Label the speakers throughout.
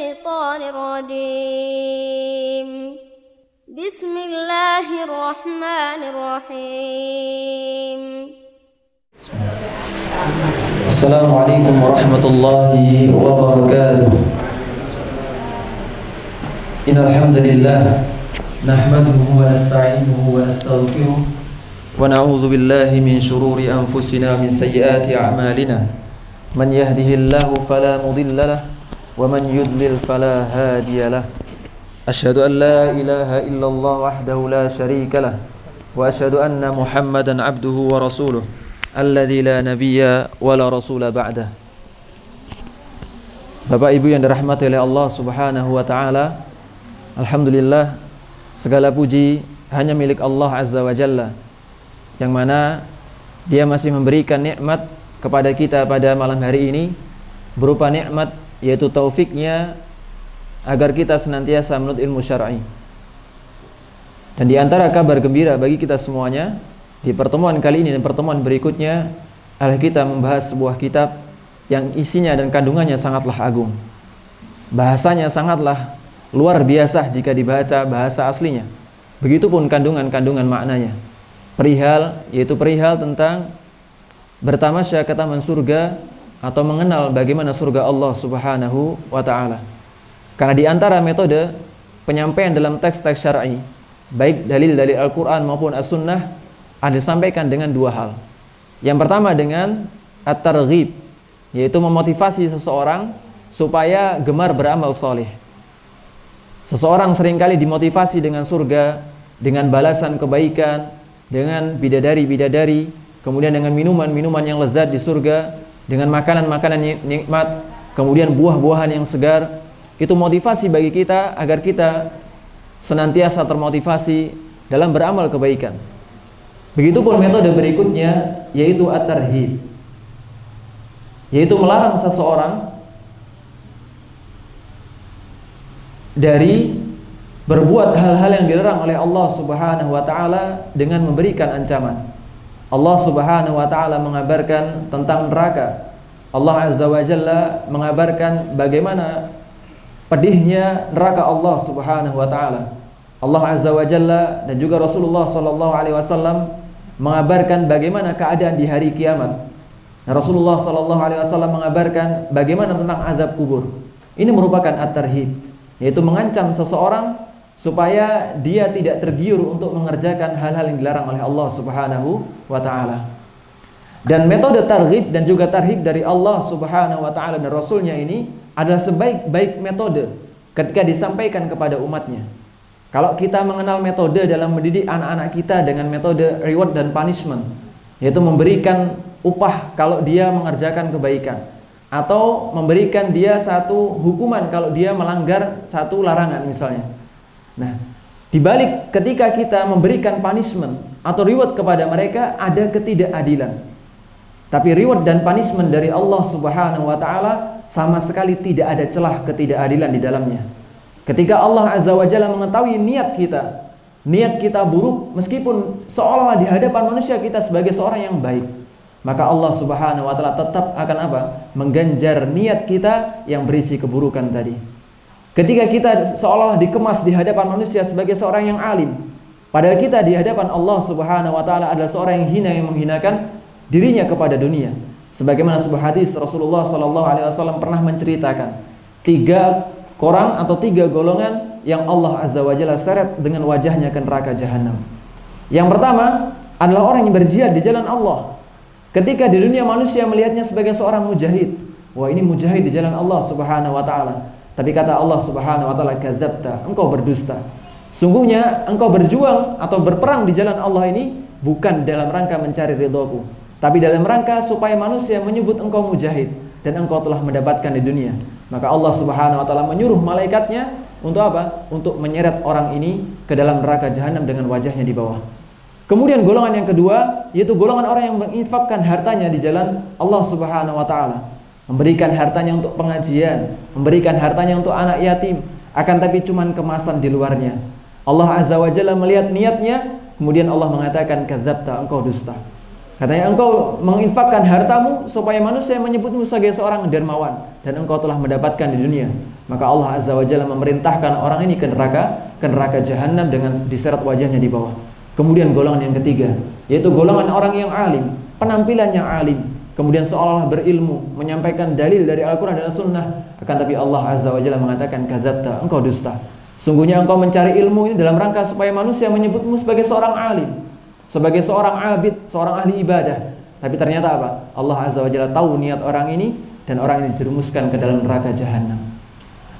Speaker 1: الشيطان الرجيم بسم الله الرحمن الرحيم
Speaker 2: السلام عليكم ورحمة الله وبركاته إن الحمد لله نحمده ونستعينه ونستغفره ونعوذ بالله من شرور أنفسنا من سيئات أعمالنا من يهده الله فلا مضل له ومن يضلل فلا هادي له أشهد أن لا إله إلا الله وحده لا شريك له وأشهد أن محمدا عبده ورسوله الذي لا نبي ولا رسول بعده. Bapak Ibu yang dirahmati oleh Allah Subhanahu wa taala, alhamdulillah segala puji hanya milik Allah Azza wa Jalla, yang mana Dia masih memberikan nikmat kepada kita pada malam hari ini, berupa nikmat yaitu taufiknya agar kita senantiasa menuntut ilmu syar'i. Dan di antara kabar gembira bagi kita semuanya, di pertemuan kali ini dan pertemuan berikutnya adalah kita membahas sebuah kitab yang isinya dan kandungannya sangatlah agung. Bahasanya sangatlah luar biasa jika dibaca bahasa aslinya. Begitupun kandungan-kandungan maknanya. Yaitu perihal tentang bertamasya ke taman surga atau mengenal bagaimana surga Allah Subhanahu wa taala. Karena di antara metode penyampaian dalam teks-teks syar'i, baik dalil-dalil Al-Qur'an maupun As-Sunnah, ada disampaikan dengan dua hal. Yang pertama dengan at-targhib, yaitu memotivasi seseorang supaya gemar beramal soleh. Seseorang seringkali dimotivasi dengan surga, dengan balasan kebaikan, dengan bidadari-bidadari, kemudian dengan minuman-minuman yang lezat di surga, dengan makanan-makanan nikmat, kemudian buah-buahan yang segar. Itu motivasi bagi kita agar kita senantiasa termotivasi dalam beramal kebaikan. Begitupun metode berikutnya yaitu at-tarhib, yaitu melarang seseorang dari berbuat hal-hal yang dilarang oleh Allah Subhanahu wa taala dengan memberikan ancaman. Allah Subhanahu wa taala mengabarkan tentang neraka. Allah Azza wa Jalla mengabarkan bagaimana pedihnya neraka Allah Subhanahu wa taala. Allah Azza wa Jalla dan juga Rasulullah sallallahu alaihi wasallam mengabarkan bagaimana keadaan di hari kiamat. Nah, Rasulullah sallallahu alaihi wasallam mengabarkan bagaimana tentang azab kubur. Ini merupakan at-tarhib, yaitu mengancam seseorang supaya dia tidak tergiur untuk mengerjakan hal-hal yang dilarang oleh Allah Subhanahu wa taala. Dan metode targhib dan juga tarhib dari Allah Subhanahu wa taala dan Rasulnya ini adalah sebaik-baik metode ketika disampaikan kepada umatnya. Kalau kita mengenal metode dalam mendidik anak-anak kita dengan metode reward dan punishment, yaitu memberikan upah kalau dia mengerjakan kebaikan, atau memberikan dia satu hukuman kalau dia melanggar satu larangan misalnya. Nah, dibalik ketika kita memberikan punishment atau reward kepada mereka, ada ketidakadilan. Tapi reward dan punishment dari Allah Subhanahu wa taala sama sekali tidak ada celah ketidakadilan di dalamnya. Ketika Allah Azza wa Jalla mengetahui niat kita buruk, meskipun seolah-olah di hadapan manusia kita sebagai seorang yang baik, maka Allah Subhanahu wa taala tetap akan mengganjar niat kita yang berisi keburukan tadi. Ketika kita seolah-olah dikemas di hadapan manusia sebagai seorang yang alim, padahal kita di hadapan Allah Subhanahu wa taala adalah seorang yang hina, yang menghinakan dirinya kepada dunia. Sebagaimana sebuah hadis Rasulullah sallallahu alaihi wasallam pernah menceritakan 3 orang atau 3 golongan yang Allah Azza wa Jalla seret dengan wajahnya ke neraka jahanam. Yang pertama adalah orang yang berjihad di jalan Allah. Ketika di dunia manusia melihatnya sebagai seorang mujahid, wah ini mujahid di jalan Allah Subhanahu wa taala. Tapi kata Allah Subhanahu wa taala, kadzabta, engkau berdusta. Sungguhnya engkau berjuang atau berperang di jalan Allah ini bukan dalam rangka mencari ridhoku, tapi dalam rangka supaya manusia menyebut engkau mujahid dan engkau telah mendapatkan di dunia. Maka Allah Subhanahu wa taala menyuruh malaikatnya untuk apa? Untuk menyeret orang ini ke dalam neraka jahanam dengan wajahnya di bawah. Kemudian golongan yang kedua yaitu golongan orang yang menginfakkan hartanya di jalan Allah Subhanahu wa taala. Memberikan hartanya untuk pengajian, memberikan hartanya untuk anak yatim, akan tapi cuman kemasan di luarnya. Allah Azza wa Jalla melihat niatnya, kemudian Allah mengatakan kadzabta, engkau dusta. Katanya engkau menginfakkan hartamu supaya manusia menyebutmu sebagai seorang dermawan dan engkau telah mendapatkan di dunia. Maka Allah Azza wa Jalla memerintahkan orang ini ke neraka jahanam dengan diseret wajahnya di bawah. Kemudian golongan yang ketiga, yaitu golongan orang yang alim, penampilannya alim, kemudian seolah-olah berilmu, menyampaikan dalil dari Al-Quran dan Sunnah. Akan tapi Allah Azza wa Jalla mengatakan, kadzabta, engkau dusta. Sungguhnya engkau mencari ilmu ini dalam rangka supaya manusia menyebutmu sebagai seorang alim, sebagai seorang abid, seorang ahli ibadah. Tapi ternyata apa? Allah Azza wa Jalla tahu niat orang ini, dan orang ini dijerumuskan ke dalam neraka jahanam.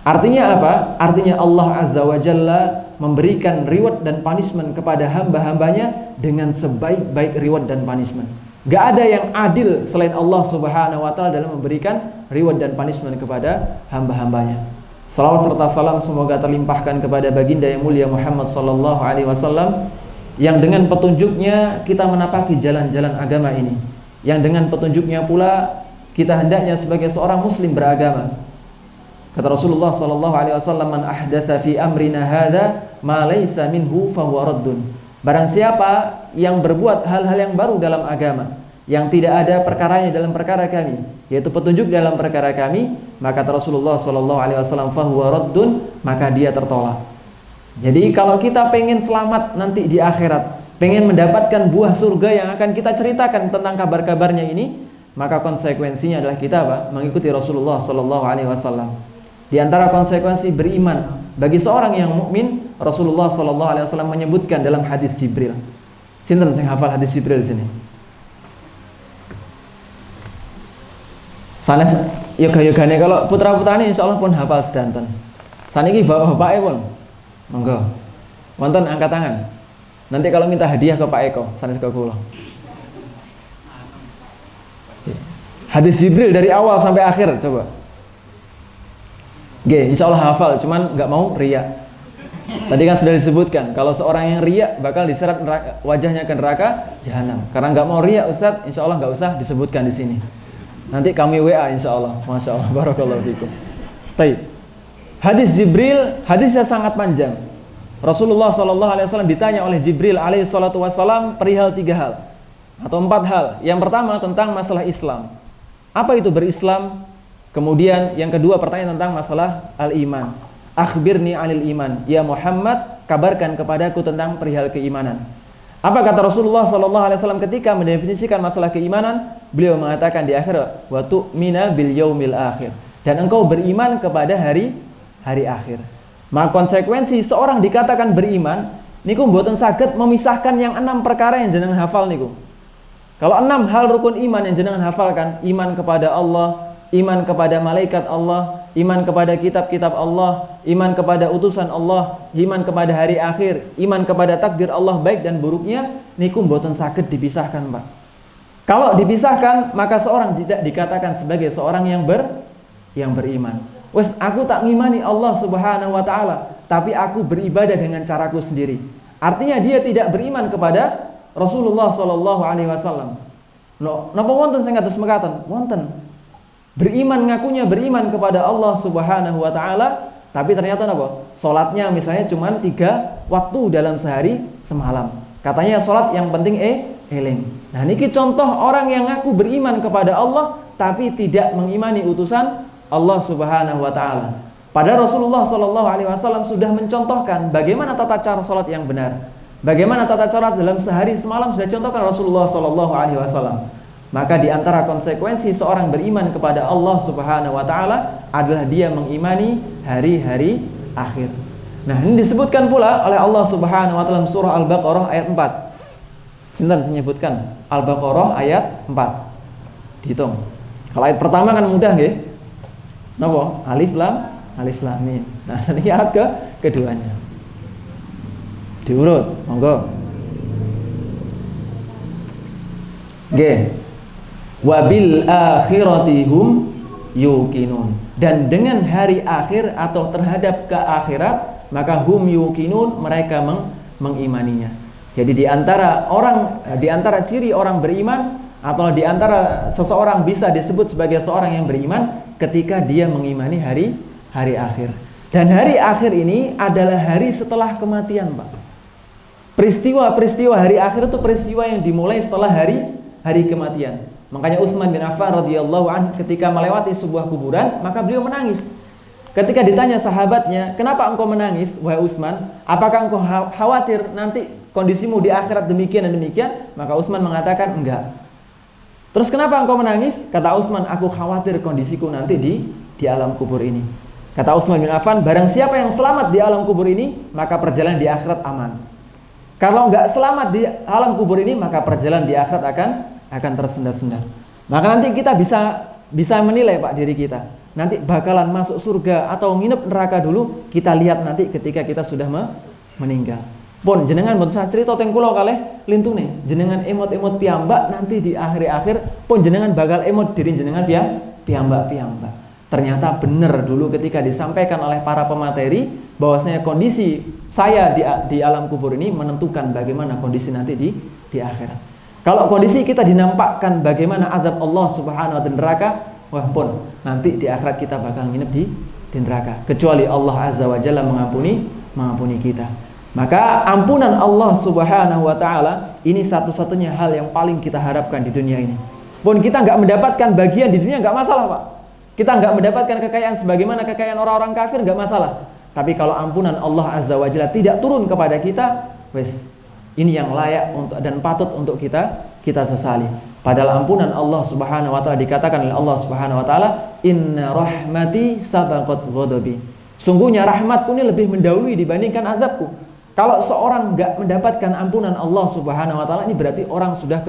Speaker 2: Artinya apa? Artinya Allah Azza wa Jalla memberikan reward dan punishment kepada hamba-hambanya dengan sebaik-baik reward dan punishment. Gak ada yang adil selain Allah Subhanahu wa Ta'ala dalam memberikan reward dan punishment kepada hamba-hambanya. Salawat serta salam semoga terlimpahkan kepada baginda yang mulia Muhammad sallallahu alaihi wasallam, yang dengan petunjuknya kita menapaki jalan-jalan agama ini, yang dengan petunjuknya pula kita hendaknya sebagai seorang muslim beragama. Kata Rasulullah sallallahu alaihi wasallam, man ahdatsa fi amrina hadza ma laysa minhu fa huwa raddun. Barang siapa yang berbuat hal-hal yang baru dalam agama, yang tidak ada perkaranya dalam perkara kami, yaitu petunjuk dalam perkara kami, maka kata Rasulullah sallallahu alaihi wasallam, fa huwa raddun, maka dia tertolak. Jadi kalau kita pengen selamat nanti di akhirat, pengen mendapatkan buah surga yang akan kita ceritakan tentang kabar-kabarnya ini, maka konsekuensinya adalah kita apa? Mengikuti Rasulullah sallallahu alaihi wasallam. Di antara konsekuensi beriman bagi seorang yang mukmin, Rasulullah sallallahu alaihi wasallam menyebutkan dalam hadis Jibril. Sinten sing hafal hadis Jibril di sini? Sanes yoga-yogane kalau putra-putrane insyaallah pun hafal sedanten. Saniki bapak-bapake pun. Monggo. Wonten angkat tangan. Nanti kalau minta hadiah ke Pak Eko, sanes ke kula. Hadis Jibril dari awal sampai akhir coba. Oke, insya Allah hafal, cuman nggak mau riya. Tadi kan sudah disebutkan, kalau seorang yang riya bakal diseret wajahnya ke neraka jahanam. Karena nggak mau riya, Ustaz, insya Allah nggak usah disebutkan di sini. Nanti kami WA, insya Allah. Masya Allah, barakallahu fikum. Baik. Hadis Jibril, hadisnya sangat panjang. Rasulullah SAW ditanya oleh Jibril alaihissalam perihal 3 hal atau 4 hal. Yang pertama tentang masalah Islam. Apa itu berislam? Kemudian yang kedua pertanyaan tentang masalah al-iman. Akhbirni anil iman. Ya Muhammad, kabarkan kepadaku tentang perihal keimanan. Apa kata Rasulullah SAW ketika mendefinisikan masalah keimanan? Beliau mengatakan di akhir, wa tu'mina bil yaumil akhir. Dan engkau beriman kepada hari akhir. Maka konsekuensi seorang dikatakan beriman niku mboten saged memisahkan yang 6 perkara yang jenengan hafal niku. Kalau 6 hal rukun iman yang jenengan hafalkan, iman kepada Allah, iman kepada malaikat Allah, iman kepada kitab-kitab Allah, iman kepada utusan Allah, iman kepada hari akhir, iman kepada takdir Allah baik dan buruknya, niku mboten saged dipisahkan, Pak. Kalau dipisahkan, maka seorang tidak dikatakan sebagai seorang yang beriman. Wes, aku tak ngimani Allah Subhanahu wa Ta'ala, tapi aku beribadah dengan caraku sendiri. Artinya dia tidak beriman kepada Rasulullah sallallahu alaihi wasallam. Napa wonten sing kados mekaten? Wonten. Beriman ngakunya beriman kepada Allah Subhanahu wa Ta'ala, tapi ternyata napa? Salatnya misalnya cuma 3 waktu dalam sehari semalam. Katanya salat yang penting eling. Nah, niki contoh orang yang ngaku beriman kepada Allah tapi tidak mengimani utusan Allah Subhanahu wa Ta'ala. Padahal Rasulullah sallallahu alaihi wasallam sudah mencontohkan bagaimana tata cara salat yang benar. Bagaimana tata cara dalam sehari semalam sudah contohkan Rasulullah sallallahu alaihi wasallam. Maka di antara konsekuensi seorang beriman kepada Allah Subhanahu wa Ta'ala adalah dia mengimani hari-hari akhir. Nah, ini disebutkan pula oleh Allah Subhanahu wa Ta'ala dalam surah Al-Baqarah ayat 4. Sinten menyebutkan Al-Baqarah ayat 4. Dihitung. Kalau ayat pertama kan mudah nggih. Napa? Alif lam mim. Nah, ini ayat keduanya. Diurut, monggo. Nggih. Wabil akhirati hum yuqinun. Dan dengan hari akhir atau terhadap ke akhirat, maka hum yuqinun, mereka mengimaninya. Jadi di antara ciri orang beriman atau di antara seseorang bisa disebut sebagai seorang yang beriman ketika dia mengimani hari akhir. Dan hari akhir ini adalah hari setelah kematian, Pak. Peristiwa-peristiwa hari akhir itu peristiwa yang dimulai setelah hari hari kematian. Makanya Utsman bin Affan radhiyallahu anhu ketika melewati sebuah kuburan, maka beliau menangis. Ketika ditanya sahabatnya, "Kenapa engkau menangis, wahai Utsman? Apakah engkau khawatir nanti kondisimu di akhirat demikian dan demikian?" Maka Utsman mengatakan, "Enggak." "Terus kenapa engkau menangis?" Kata Utsman, "Aku khawatir kondisiku nanti di alam kubur ini." Kata Utsman bin Affan, "Barang siapa yang selamat di alam kubur ini, maka perjalanan di akhirat aman. Kalau enggak selamat di alam kubur ini, maka perjalanan di akhirat akan tersendat-sendat." Maka nanti kita bisa menilai Pak diri kita. Nanti bakalan masuk surga atau nginep neraka dulu, kita lihat nanti ketika kita sudah meninggal. Pun jenengan mboten usah crita teng kula kalih lintune, jenengan emot-emot piyambak nanti di akhir-akhir pun jenengan bakal emot diri jenengan piyambak. Ternyata benar dulu ketika disampaikan oleh para pemateri bahwasanya kondisi saya di alam kubur ini menentukan bagaimana kondisi nanti di akhirat. Kalau kondisi kita dinampakkan bagaimana azab Allah Subhanahu wa taala neraka, wah pun nanti di akhirat kita bakal nginep di neraka. Kecuali Allah Azza wa Jalla mengampuni kita. Maka ampunan Allah Subhanahu wa taala ini satu-satunya hal yang paling kita harapkan di dunia ini. Pun kita nggak mendapatkan bagian di dunia nggak masalah Pak. Kita nggak mendapatkan kekayaan sebagaimana kekayaan orang-orang kafir nggak masalah. Tapi kalau ampunan Allah Azza wa Jalla tidak turun kepada kita, wes ini yang layak untuk dan patut untuk kita sesali. Padahal ampunan Allah Subhanahu wa taala dikatakan oleh Allah Subhanahu wa taala, "Inna rahmati sabaqat ghadabi." Sungguhnya rahmatku ini lebih mendahului dibandingkan azabku. Kalau seorang enggak mendapatkan ampunan Allah Subhanahu wa taala, ini berarti orang sudah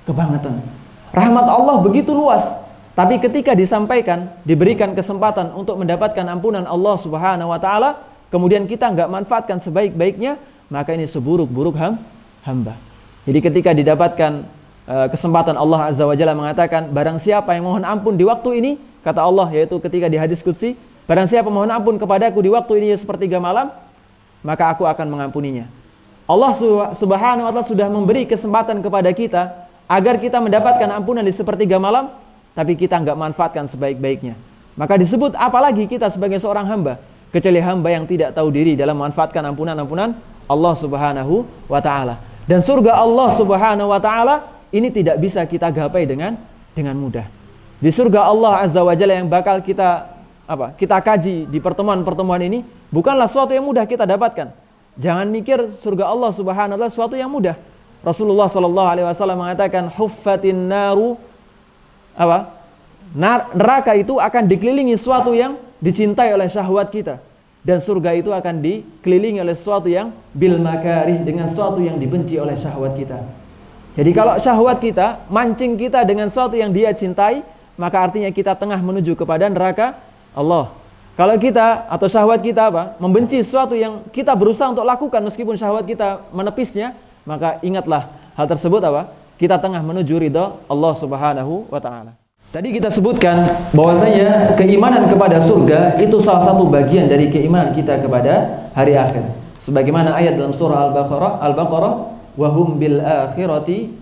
Speaker 2: kebangetan. Rahmat Allah begitu luas, tapi ketika disampaikan, diberikan kesempatan untuk mendapatkan ampunan Allah Subhanahu wa taala, kemudian kita enggak manfaatkan sebaik-baiknya, maka ini seburuk-buruk hamba. Jadi ketika didapatkan kesempatan, Allah Azza wa Jalla mengatakan, barang siapa yang mohon ampun di waktu ini, kata Allah, yaitu ketika di hadis qudsi, barang siapa mohon ampun kepadaku di waktu ini sepertiga malam, maka aku akan mengampuninya. Allah Subhanahu wa taala sudah memberi kesempatan kepada kita agar kita mendapatkan ampunan di sepertiga malam, tapi kita enggak manfaatkan sebaik-baiknya. Maka disebut apalagi kita sebagai seorang hamba, kecuali hamba yang tidak tahu diri dalam memanfaatkan ampunan-ampunan Allah Subhanahu wa taala. Dan surga Allah Subhanahu wa taala ini tidak bisa kita gapai dengan mudah. Di surga Allah Azza wa Jalla yang bakal kita kaji di pertemuan-pertemuan ini bukanlah sesuatu yang mudah kita dapatkan. Jangan mikir surga Allah Subhanahu wa taala sesuatu yang mudah. Rasulullah sallallahu alaihi wasallam mengatakan, "Huffatin naru" neraka itu akan dikelilingi sesuatu yang dicintai oleh syahwat kita. Dan surga itu akan dikelilingi oleh sesuatu yang bil makarih, dengan sesuatu yang dibenci oleh syahwat kita. Jadi kalau syahwat kita mancing kita dengan sesuatu yang dia cintai, maka artinya kita tengah menuju kepada neraka Allah. Kalau kita atau syahwat kita membenci sesuatu yang kita berusaha untuk lakukan meskipun syahwat kita menepisnya, maka ingatlah hal tersebut kita tengah menuju ridha Allah Subhanahu wa taala. Tadi kita sebutkan bahwasanya keimanan kepada surga itu salah satu bagian dari keimanan kita kepada hari akhir. Sebagaimana ayat dalam surah Al-Baqarah, wa hum bil akhirati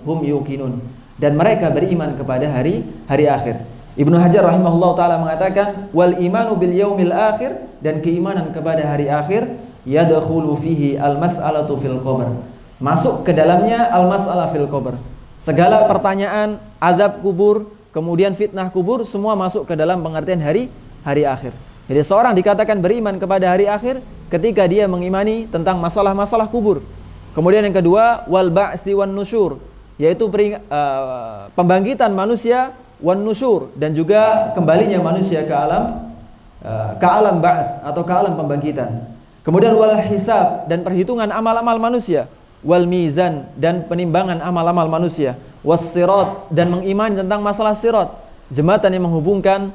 Speaker 2: hum yuqinun. Dan mereka beriman kepada hari akhir. Ibnu Hajar rahimahullah taala mengatakan, wal imanu bil yaumil akhir, dan keimanan kepada hari akhir yadkhulu fihi al mas'alatu fil qabr. Masuk ke dalamnya al mas'alah fil qabr. Segala pertanyaan, azab kubur, kemudian fitnah kubur, semua masuk ke dalam pengertian hari akhir. Jadi seorang dikatakan beriman kepada hari akhir ketika dia mengimani tentang masalah-masalah kubur. Kemudian yang kedua, wal ba'tsi wan nusyur, yaitu pembangkitan manusia, wan nusyur, dan juga kembalinya manusia ke alam ba'ts atau ke alam pembangkitan. Kemudian wal hisab, dan perhitungan amal-amal manusia, wal mizan, dan penimbangan amal-amal manusia, was sirat, dan mengimani tentang masalah sirat, jembatan yang menghubungkan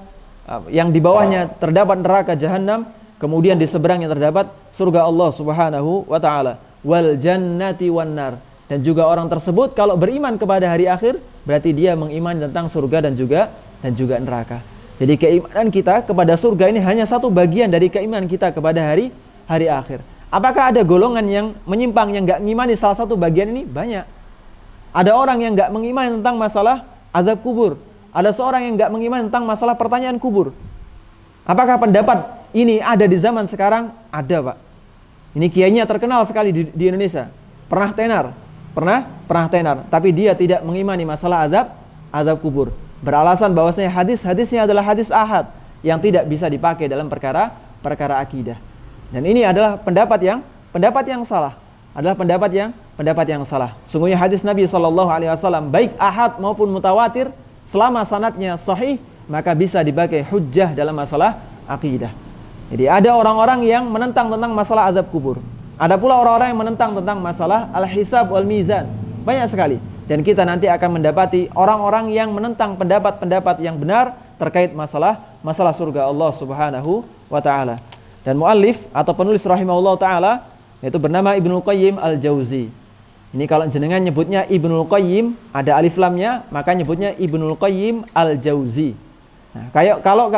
Speaker 2: yang di bawahnya terdapat neraka jahanam, kemudian di seberangnya terdapat surga Allah Subhanahu wa taala, wal jannati wan nar. Dan juga orang tersebut kalau beriman kepada hari akhir berarti dia mengimani tentang surga dan juga neraka. Jadi keimanan kita kepada surga ini hanya satu bagian dari keimanan kita kepada hari akhir. Apakah ada golongan yang menyimpang yang enggak mengimani salah satu bagian ini? Banyak. Ada orang yang enggak mengimani tentang masalah azab kubur. Ada seorang yang enggak mengimani tentang masalah pertanyaan kubur. Apakah pendapat ini ada di zaman sekarang? Ada, Pak. Ini kiainya terkenal sekali di Indonesia. Pernah tenar. pernah tenar, tapi dia tidak mengimani masalah azab kubur. Beralasan bahwasanya hadisnya adalah hadis ahad yang tidak bisa dipakai dalam perkara akidah. Dan ini adalah pendapat yang salah. Adalah pendapat yang salah. Sungguhnya hadis Nabi SAW baik ahad maupun mutawatir selama sanadnya sahih maka bisa dipakai hujjah dalam masalah akidah. Jadi ada orang-orang yang menentang tentang masalah azab kubur. Ada pula orang-orang yang menentang tentang masalah al-hisab wal mizan. Banyak sekali. Dan kita nanti akan mendapati orang-orang yang menentang pendapat-pendapat yang benar terkait masalah surga Allah Subhanahu wa taala. Dan muallif atau penulis rahimahullah taala yaitu bernama Ibnul Qayyim Al-Jauzi. Ini kalau jenengan nyebutnya Ibnul Qayyim ada alif lamnya, maka nyebutnya Ibnul Qayyim Al-Jauzi. Nah,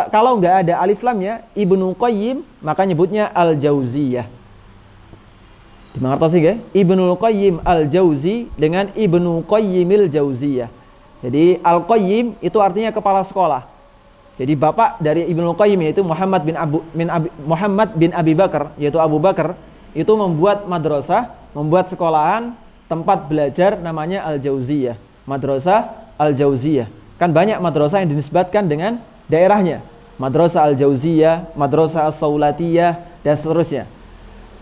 Speaker 2: kalau nggak ada alif lamnya Ibnu Qayyim maka nyebutnya Al-Jauziyah. Dimengerti ya? Ibnul Qayyim Al-Jauzi dengan Ibnu Qayyimil Jauziyah. Jadi Al-Qayyim itu artinya kepala sekolah. Jadi bapak dari Ibnul Qayyim yaitu Muhammad bin Abi Bakar, yaitu Abu Bakar, itu membuat madrasah, membuat sekolahan, tempat belajar namanya Al-Jauziyah. Madrasah Al-Jauziyah. Kan banyak madrasah yang dinisbatkan dengan daerahnya. Madrasah Al-Jauziyah, Madrasah As-Saulatiyah, dan seterusnya.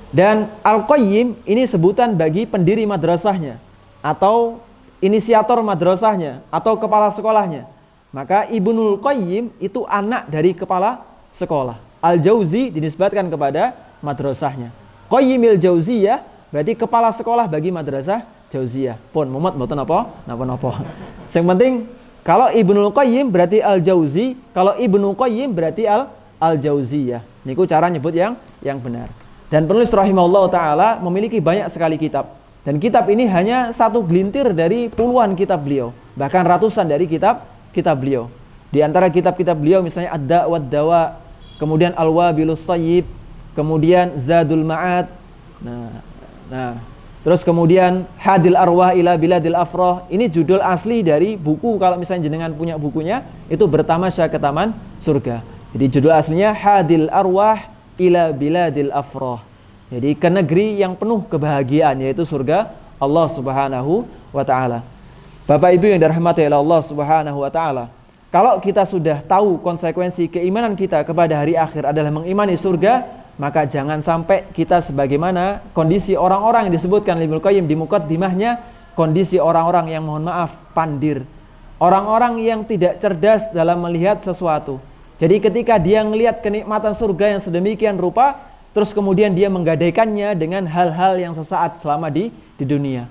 Speaker 2: Dan Al-Qayyim ini sebutan bagi pendiri madrasahnya atau inisiator madrasahnya atau kepala sekolahnya. Maka Ibnul Qayyim itu anak dari kepala sekolah. Al-Jauzi dinisbatkan kepada madrasahnya. Qayyimil Jauziyah berarti kepala sekolah bagi madrasah Jauziyah. Pun mumet mboten napa-napa. Yang penting kalau Ibnul Qayyim berarti Al-Jauzi, kalau Ibnu Qayyim berarti Al-Jauziyah. Niku cara nyebut yang benar. Dan penulis rahimahullah ta'ala memiliki banyak sekali kitab. Dan kitab ini hanya satu gelintir dari puluhan kitab beliau. Bahkan ratusan dari kitab beliau. Di antara kitab-kitab beliau misalnya Ad-Da' wad-Dawa, kemudian Al-Wabilus Thayyib, kemudian Zadul Ma'ad. Nah, terus kemudian Hadil Arwah ila Biladil Afrah. Ini judul asli dari buku, kalau misalnya jenengan punya bukunya, itu Bertamasya ke Taman Surga. Jadi judul aslinya Hadil Arwah ila Biladil Afrah. Jadi ke negeri yang penuh kebahagiaan, yaitu surga Allah Subhanahu wa taala. Bapak Ibu yang dirahmati oleh Allah Subhanahu wa taala, kalau kita sudah tahu konsekuensi keimanan kita kepada hari akhir adalah mengimani surga, maka jangan sampai kita sebagaimana kondisi orang-orang yang disebutkan Ibnu Qayyim di muqaddimahnya, kondisi orang-orang yang mohon maaf pandir. Orang-orang yang tidak cerdas dalam melihat sesuatu. Jadi ketika dia melihat kenikmatan surga yang sedemikian rupa, terus kemudian dia menggadaikannya dengan hal-hal yang sesaat selama di dunia.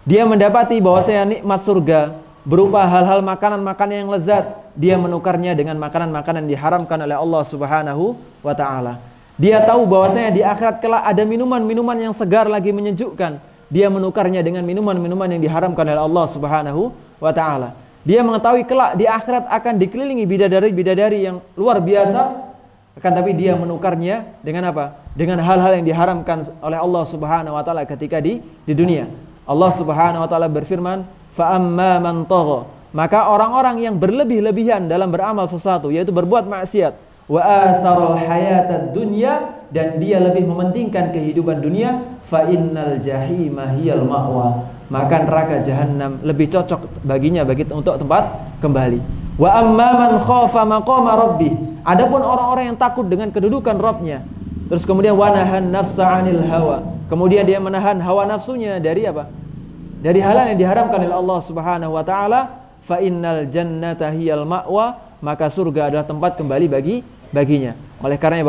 Speaker 2: Dia mendapati bahwasanya nikmat surga berupa hal-hal makanan-makanan yang lezat, dia menukarnya dengan makanan-makanan yang diharamkan oleh Allah Subhanahu wa taala. Dia tahu bahwasanya di akhirat kelak ada minuman-minuman yang segar lagi menyejukkan, dia menukarnya dengan minuman-minuman yang diharamkan oleh Allah Subhanahu wa taala. Dia mengetahui kelak di akhirat akan dikelilingi bidadari-bidadari yang luar biasa, akan tapi dia menukarnya dengan apa? Dengan hal-hal yang diharamkan oleh Allah Subhanahu wa taala ketika di dunia. Allah Subhanahu wa taala berfirman, "Fa amma man tagha." Maka orang-orang yang berlebih-lebihan dalam beramal sesuatu, yaitu berbuat maksiat, wa atharal hayatad dunya, dan dia lebih mementingkan kehidupan dunia, fa innal jahima hiyal ma'wa. Maka neraka jahanam lebih cocok baginya untuk tempat kembali. Wa amma man khafa maqama rabbih. Adapun orang-orang yang takut dengan kedudukan Rabbnya, terus kemudian wa nahan nafsa 'anil hawa. Kemudian dia menahan hawa nafsunya dari apa? Dari hal yang diharamkan oleh Allah Subhanahu wa taala, fa innal jannata hiyal ma'wa, maka surga adalah tempat kembali baginya. Oleh karenanya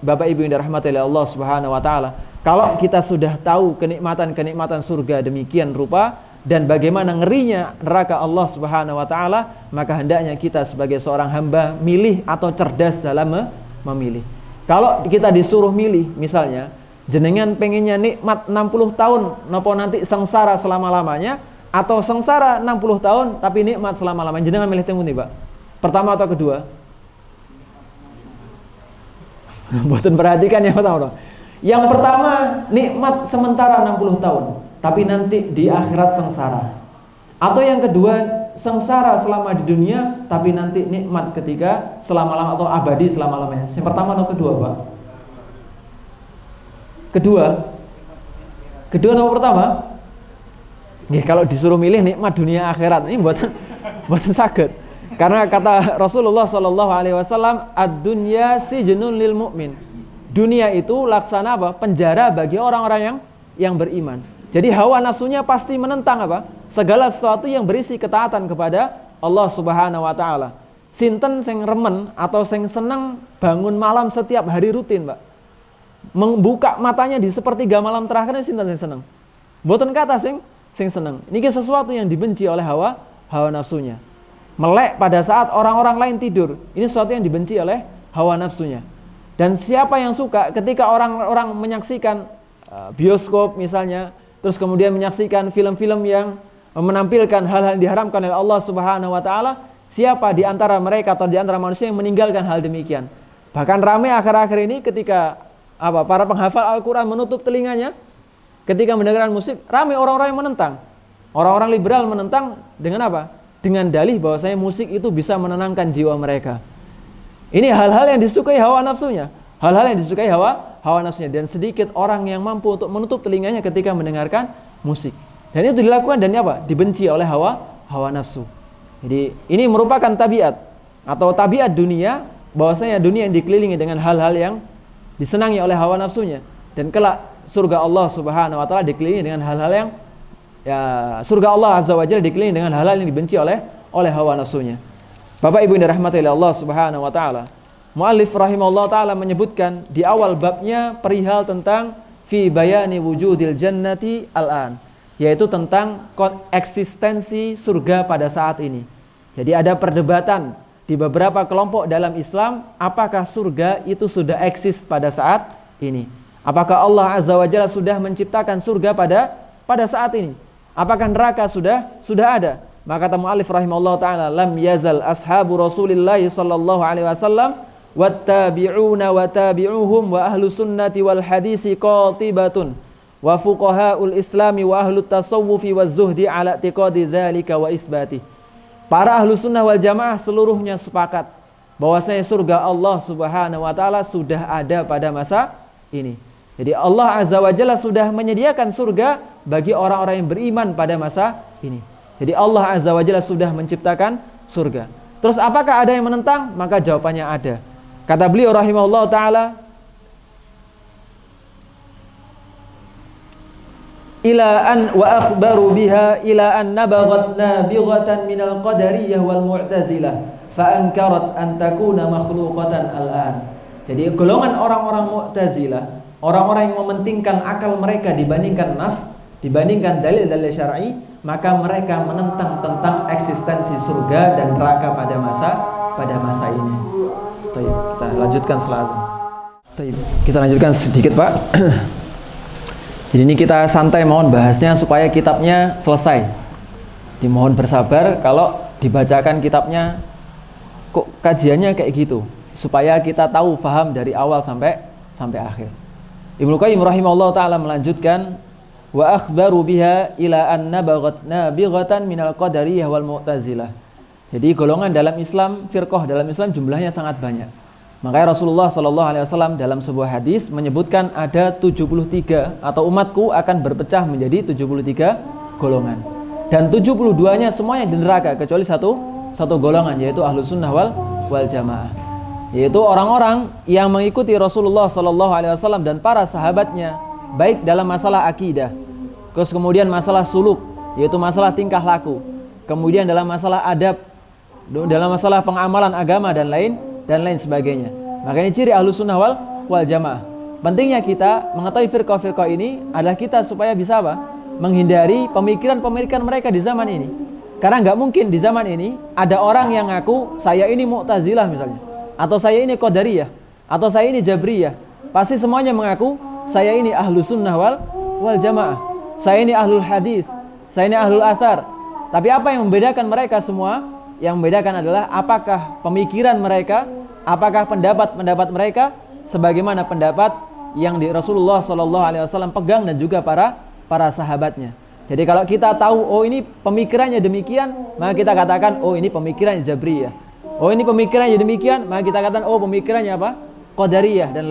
Speaker 2: Bapak Ibu yang dirahmati oleh Allah Subhanahu wa taala, kalau kita sudah tahu kenikmatan-kenikmatan surga demikian rupa dan bagaimana ngerinya neraka Allah Subhanahu wa taala, maka hendaknya kita sebagai seorang hamba milih atau cerdas dalam memilih. Kalau kita disuruh milih, misalnya jenengan pengennya nikmat 60 tahun napa nanti sengsara selama-lamanya, atau sengsara 60 tahun tapi nikmat selama-lamanya, jenengan milih temu nih, Pak. Pertama atau kedua? Boten perhatikan yang pertama. Yang pertama, nikmat sementara 60 tahun, tapi nanti di akhirat sengsara. Atau yang kedua, sengsara selama di dunia, tapi nanti nikmat ketika selama-lamanya atau abadi selama-lamanya. Yang pertama atau kedua, Pak? Kedua nomor pertama? Nggih, kalau disuruh milih nikmat dunia akhirat ini buatan saged. Karena kata Rasulullah sallallahu alaihi wasallam, ad-dunya sijnun lil mu'min. Dunia itu laksana apa? Penjara bagi orang-orang yang beriman. Jadi hawa nafsunya pasti menentang apa? Segala sesuatu yang berisi ketaatan kepada Allah Subhanahu wa taala. Sinten sing remen atau sing seneng bangun malam setiap hari rutin, Pak. Membuka matanya di sepertiga malam terakhir sinten sing seneng. Mboten kata sing seneng. Ini sesuatu yang dibenci oleh hawa nafsunya. Melek pada saat orang-orang lain tidur. Ini sesuatu yang dibenci oleh hawa nafsunya. Dan siapa yang suka ketika orang-orang menyaksikan bioskop misalnya, terus kemudian menyaksikan film-film yang menampilkan hal-hal yang diharamkan oleh Allah Subhanahu wa taala, siapa di antara mereka atau di antara manusia yang meninggalkan hal demikian? Bahkan ramai akhir-akhir ini ketika para penghafal Al-Qur'an menutup telinganya ketika mendengarkan musik, ramai orang-orang yang menentang. Orang-orang liberal menentang dengan apa? Dengan dalih bahwasanya musik itu bisa menenangkan jiwa mereka. Ini hal-hal yang disukai hawa nafsunya. Hal-hal yang disukai hawa nafsunya. Dan sedikit orang yang mampu untuk menutup telinganya ketika mendengarkan musik. Dan itu dilakukan dan apa? Dibenci oleh hawa nafsu. Jadi ini merupakan tabiat atau tabiat dunia, bahwasanya dunia yang dikelilingi dengan hal-hal yang disenangi oleh hawa nafsunya. Dan kelak surga Allah Subhanahu wa taala dikelilingi dengan hal-hal yang surga Allah Azza wa Jalla dikelilingi dengan hal-hal yang dibenci oleh hawa nafsunya. Bapak Ibu yang dirahmati oleh Allah Subhanahu wa taala, muallif rahimahullah taala menyebutkan di awal babnya perihal tentang fi bayani wujudil jannati al-an, yaitu tentang eksistensi surga pada saat ini. Jadi ada perdebatan di beberapa kelompok dalam Islam, apakah surga itu sudah eksis pada saat ini? Apakah Allah Azza wa Jalla sudah menciptakan surga pada saat ini? Apakah neraka sudah ada? Maka kata muallif rahimahullah taala, lam yazal ashabu Rasulillah sallallahu alaihi wasallam wattabi'una wa tabi'uhum wa ahlu sunnati wal hadisi qatibatun wa fuqahaul islami wa ahlu tasawufi wa zuhdi ala i'tiqadi dzalika wa isbati. Para ahlu sunnah wal jamaah seluruhnya sepakat bahwasanya surga Allah Subhanahu wa taala sudah ada pada masa ini. Jadi Allah Azza wa Jalla sudah menyediakan surga bagi orang-orang yang beriman pada masa ini. Jadi Allah Azza wa Jalla sudah menciptakan surga. Terus apakah ada yang menentang? Maka jawabannya ada. Kata beliau rahimahullah ta'ala, ila an wa akhbaru biha ila an nabaghat nabighatan minal qadariyah wal mu'tazilah fa ankarat an takuna makhluqatan al-an. Jadi golongan orang-orang Mu'tazilah, orang-orang yang mementingkan akal mereka dibandingkan nas, dibandingkan dalil-dalil syar'i, maka mereka menentang tentang eksistensi surga dan neraka pada masa ini. Baik, kita lanjutkan selanjutnya. Baik, kita lanjutkan sedikit, Pak. Jadi ini kita santai mohon bahasnya supaya kitabnya selesai. Dimohon bersabar kalau dibacakan kitabnya kok kajiannya kayak gitu, supaya kita tahu paham dari awal sampai akhir. Ibnu Qayyim rahimahullah taala melanjutkan, wa akhbaru biha ila an nabaghat nabighatan minal qadariyah wal mu'tazilah. Jadi golongan dalam Islam, firqah dalam Islam jumlahnya sangat banyak. Makanya Rasulullah sallallahu alaihi wasallam dalam sebuah hadis menyebutkan ada 73 atau umatku akan berpecah menjadi 73 golongan. Dan 72-nya semuanya di neraka kecuali satu golongan, yaitu Ahlus Sunnah wal Jamaah. Yaitu orang-orang yang mengikuti Rasulullah sallallahu alaihi wasallam dan para sahabatnya, baik dalam masalah akidah, terus kemudian masalah suluk, yaitu masalah tingkah laku, kemudian dalam masalah adab, dalam masalah pengamalan agama dan lain sebagainya. Maka ini ciri Ahlus Sunnah wal Jamaah. Pentingnya kita mengetahui firqah-firqah ini adalah kita supaya bisa apa? Menghindari pemikiran-pemikiran mereka di zaman ini. Karena nggak mungkin di zaman ini ada orang yang ngaku saya ini Mu'tazilah misalnya, atau saya ini Qadariyah, atau saya ini Jabriyah. Pasti semuanya mengaku saya ini Ahlus Sunnah wal Jamaah, saya ini Ahlul Hadis, saya ini Ahlul Athar. Tapi apa yang membedakan mereka semua? Yang membedakan adalah apakah pemikiran mereka, apakah pendapat mereka sebagaimana pendapat yang di Rasulullah SAW pegang dan juga para sahabatnya. Jadi kalau kita tahu oh ini pemikirannya demikian, maka kita katakan oh ini pemikirannya Jabriyah. Oh ini pemikirannya demikian, maka kita katakan oh pemikirannya apa? Qadariyah dan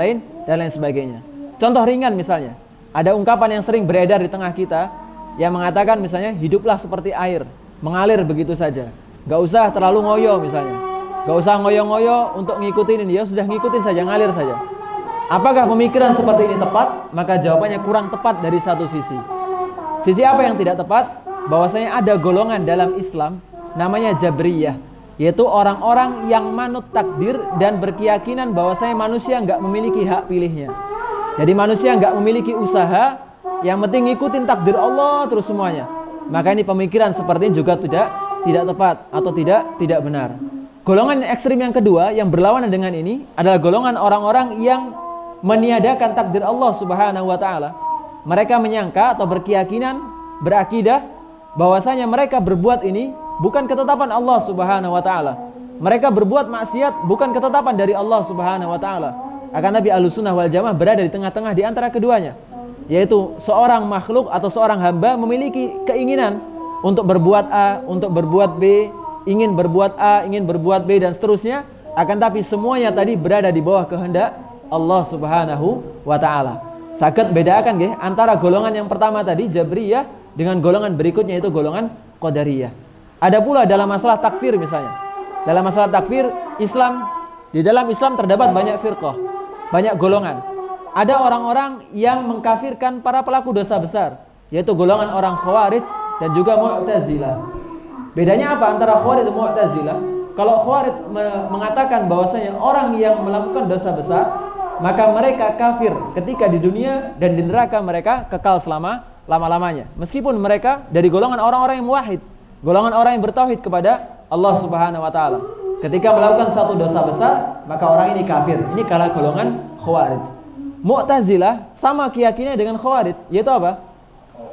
Speaker 2: lain sebagainya. Contoh ringan misalnya, ada ungkapan yang sering beredar di tengah kita, yang mengatakan misalnya hiduplah seperti air, mengalir begitu saja, gak usah terlalu ngoyo misalnya, gak usah ngoyo-ngoyo untuk ngikutin ini, ya sudah ngikutin saja, ngalir saja. Apakah pemikiran seperti ini tepat? Maka jawabannya kurang tepat dari satu sisi. Sisi apa yang tidak tepat? Bahwasanya ada golongan dalam Islam namanya Jabriyah, yaitu orang-orang yang manut takdir dan berkeyakinan bahwasanya manusia nggak memiliki hak pilihnya. Jadi manusia nggak memiliki usaha, yang penting ngikutin takdir Allah terus semuanya. Maka ini pemikiran seperti ini juga tidak tepat atau tidak benar. Golongan ekstrim yang kedua yang berlawanan dengan ini adalah golongan orang-orang yang meniadakan takdir Allah Subhanahu wa taala. Mereka menyangka atau berkeyakinan, berakidah bahwasanya mereka berbuat ini bukan ketetapan Allah Subhanahu wa taala. Mereka berbuat maksiat bukan ketetapan dari Allah Subhanahu wa taala. Akan Nabi Ahlussunnah wal Jamaah berada di tengah-tengah di antara keduanya, yaitu seorang makhluk atau seorang hamba memiliki keinginan untuk berbuat A, untuk berbuat B, ingin berbuat A, ingin berbuat B dan seterusnya, akan tapi semuanya tadi berada di bawah kehendak Allah Subhanahu wa taala. Saged bedakan nggih antara golongan yang pertama tadi Jabriyah dengan golongan berikutnya itu golongan Qadariyah. Ada pula dalam masalah takfir misalnya. Dalam masalah takfir Islam, di dalam Islam terdapat banyak firqah, banyak golongan. Ada orang-orang yang mengkafirkan para pelaku dosa besar, yaitu golongan orang Khawarij dan juga Mu'tazilah. Bedanya apa antara Khawarij dan Mu'tazilah? Kalau Khawarij mengatakan bahwasanya orang yang melakukan dosa besar, maka mereka kafir ketika di dunia dan di neraka mereka kekal lama-lamanya. Meskipun mereka dari golongan orang-orang yang muwahhid, golongan orang yang bertauhid kepada Allah Subhanahu wa taala. Ketika melakukan satu dosa besar, maka orang ini kafir. Ini kalau golongan Khawarij. Mu'tazilah sama keyakinannya dengan Khawarij, yaitu apa?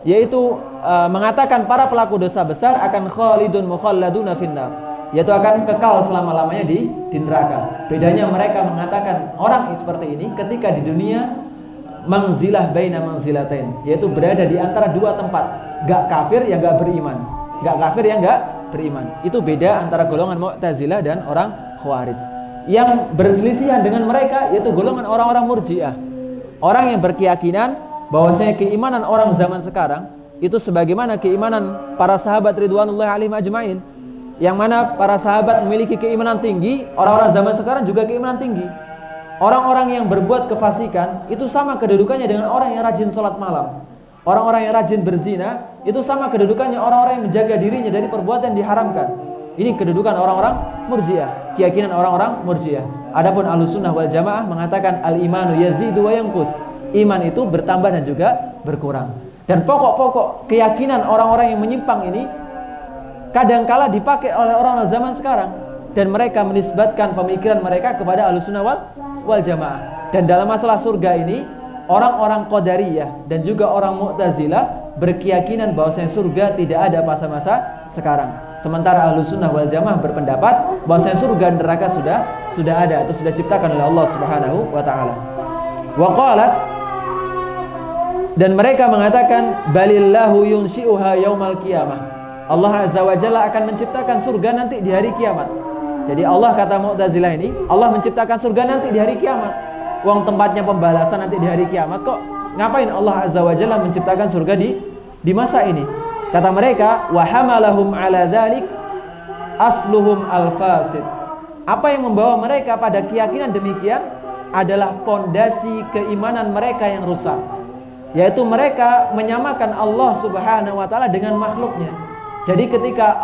Speaker 2: Yaitu mengatakan para pelaku dosa besar akan khalidun mukhalladuna finnar, yaitu akan kekal selama-lamanya di neraka. Bedanya mereka mengatakan orang seperti ini ketika di dunia manzilah baina manzilatain, yaitu berada di antara dua tempat, gak kafir ya gak beriman, gak kafir ya gak beriman. Itu beda antara golongan Mu'tazilah dan orang Khawarij. Yang berselisihan dengan mereka yaitu golongan orang-orang Murji'ah, orang yang berkeyakinan bahwasanya keimanan orang zaman sekarang itu sebagaimana keimanan para sahabat ridwanullahi alaihim ajmain, yang mana para sahabat memiliki keimanan tinggi, orang-orang zaman sekarang juga keimanan tinggi. Orang-orang yang berbuat kefasikan itu sama kedudukannya dengan orang yang rajin sholat malam. Orang-orang yang rajin berzina itu sama kedudukannya orang-orang yang menjaga dirinya dari perbuatan yang diharamkan. Ini kedudukan orang-orang Murji'ah, keyakinan orang-orang Murji'ah. Adapun Ahlussunnah wal Jamaah mengatakan al-imanu yazidu wa yanqus. Iman itu bertambah dan juga berkurang. Dan pokok-pokok keyakinan orang-orang yang menyimpang ini kadangkala dipakai oleh orang-orang zaman sekarang, dan mereka menisbatkan pemikiran mereka kepada Ahlussunnah wal Jamaah. Dan dalam masalah surga ini, orang-orang Qadariyah dan juga orang Mu'tazilah berkeyakinan bahwasanya surga tidak ada masa-masa sekarang. Sementara Ahlussunnah wal Jamaah berpendapat bahwasanya surga dan neraka sudah ada atau sudah diciptakan oleh Allah Subhanahu wa taala. Wa qalat, dan mereka mengatakan balillahu yunshi'uha yaumal qiyamah. Allah Azza wa Jalla akan menciptakan surga nanti di hari kiamat. Jadi Allah, kata Mu'tazilah ini, Allah menciptakan surga nanti di hari kiamat. Uang tempatnya pembalasan nanti di hari kiamat, kok ngapain Allah Azza wa Jalla menciptakan surga di masa ini? Kata mereka, wa hamalahum ala dzalik asluhum al-fasid. Apa yang membawa mereka pada keyakinan demikian adalah pondasi keimanan mereka yang rusak, yaitu mereka menyamakan Allah Subhanahu wa taala dengan makhluknya. Jadi ketika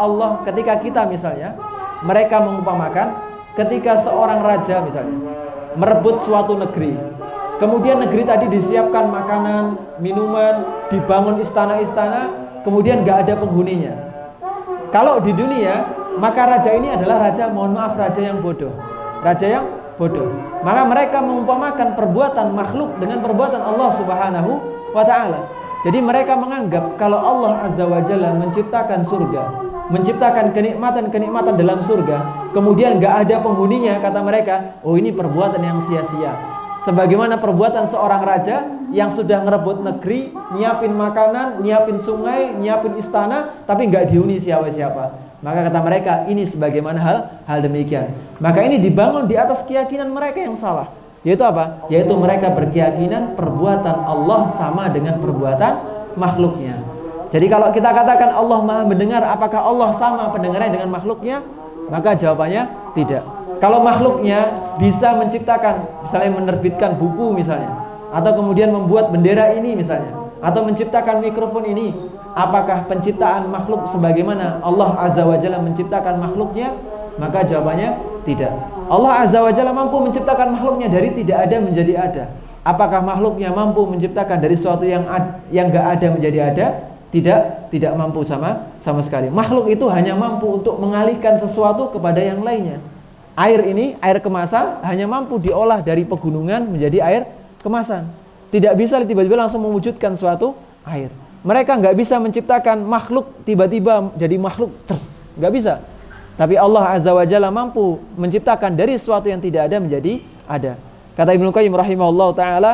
Speaker 2: kita misalnya, mereka mengumpamakan ketika seorang raja misalnya merebut suatu negeri, kemudian negeri tadi disiapkan makanan, minuman, dibangun istana-istana, kemudian gak ada penghuninya. Kalau di dunia, maka raja ini adalah raja, mohon maaf, raja yang bodoh. Raja yang bodoh. Maka mereka mengumpamakan perbuatan makhluk dengan perbuatan Allah Subhanahu wa ta'ala. Jadi mereka menganggap kalau Allah Azza wa Jalla menciptakan surga, menciptakan kenikmatan-kenikmatan dalam surga, kemudian gak ada penghuninya, kata mereka, oh ini perbuatan yang sia-sia. Sebagaimana perbuatan seorang raja yang sudah ngerebut negeri, nyiapin makanan, nyiapin sungai, nyiapin istana, tapi gak dihuni siapa-siapa. Maka kata mereka, ini sebagaimana hal demikian. Maka ini dibangun di atas keyakinan mereka yang salah. Yaitu apa? Yaitu mereka berkeyakinan perbuatan Allah sama dengan perbuatan makhluknya. Jadi kalau kita katakan Allah Maha mendengar, apakah Allah sama pendengarannya dengan makhluknya? Maka jawabannya tidak. Kalau makhluknya bisa menciptakan, misalnya menerbitkan buku misalnya, atau kemudian membuat bendera ini misalnya, atau menciptakan mikrofon ini, apakah penciptaan makhluk sebagaimana Allah Azza wa Jalla menciptakan makhluknya? Maka jawabannya tidak. Allah Azza wa Jalla mampu menciptakan makhluknya dari tidak ada menjadi ada. Apakah makhluknya mampu menciptakan dari sesuatu yang enggak ada menjadi ada? Tidak mampu sama sekali. Makhluk itu hanya mampu untuk mengalihkan sesuatu kepada yang lainnya. Air ini, air kemasan, hanya mampu diolah dari pegunungan menjadi air kemasan. Tidak bisa tiba-tiba langsung mewujudkan suatu air. Mereka nggak bisa menciptakan makhluk tiba-tiba jadi makhluk terus, nggak bisa. Tapi Allah Azza wa Jalla mampu menciptakan dari sesuatu yang tidak ada menjadi ada. Kata Ibnu Qayyim rahimahullah taala,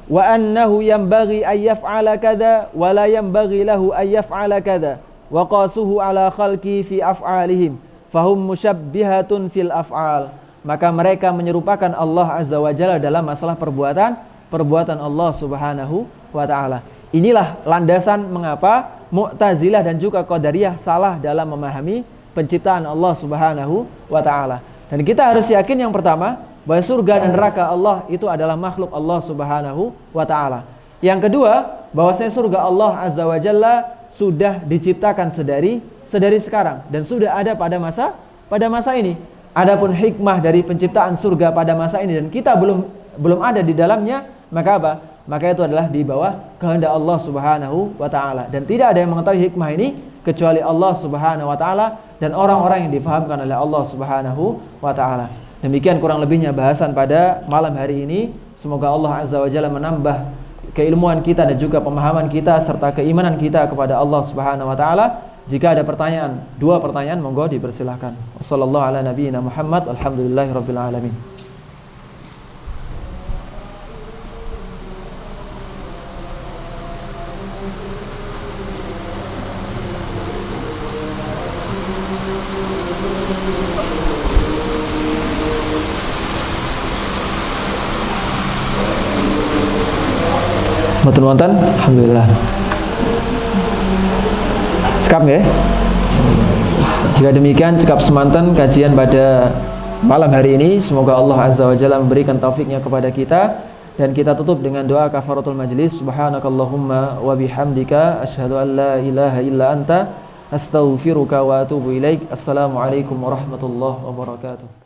Speaker 2: wa annahu yanbaghi ay yaf'ala kadza wa la yanbaghi lahu ay yaf'ala kadza wa qasuhu ala khalqi fi af'alihim fahum musyabbihatun fil af'al. Maka mereka menyerupakan Allah Azza wa Jalla dalam masalah perbuatan Allah Subhanahu wa taala. Inilah landasan mengapa Mu'tazilah dan juga Qadariyah salah dalam memahami penciptaan Allah Subhanahu wa taala. Dan kita harus yakin yang pertama, bahwa surga dan neraka Allah itu adalah makhluk Allah Subhanahu wa taala. Yang kedua, bahwasanya surga Allah Azza wa Jalla sudah diciptakan sedari sekarang dan sudah ada pada masa ini. Adapun hikmah dari penciptaan surga pada masa ini dan kita belum ada di dalamnya, maka apa? Maka itu adalah di bawah kehendak Allah Subhanahu wa taala dan tidak ada yang mengetahui hikmah ini kecuali Allah Subhanahu wa taala dan orang-orang yang difahamkan oleh Allah Subhanahu wa taala. Demikian kurang lebihnya bahasan pada malam hari ini. Semoga Allah Azza wa Jalla menambah keilmuan kita dan juga pemahaman kita serta keimanan kita kepada Allah Subhanahu wa taala. Jika ada pertanyaan, 2 pertanyaan monggo dipersilahkan. Wassallallahu ala nabiyyina Muhammad, alhamdulillahirabbil alamin. Mboten wonten, alhamdulillah. Cekap nggih? Jika demikian cekap semanten kajian pada malam hari ini. Semoga Allah Azza wa Jalla memberikan taufiknya kepada kita dan kita tutup dengan doa kafaratul majlis. Subhanakallahumma wa bihamdika asyhadu an la ilaha illa anta astaghfiruka wa atubu ilaik. Assalamualaikum warahmatullahi wabarakatuh.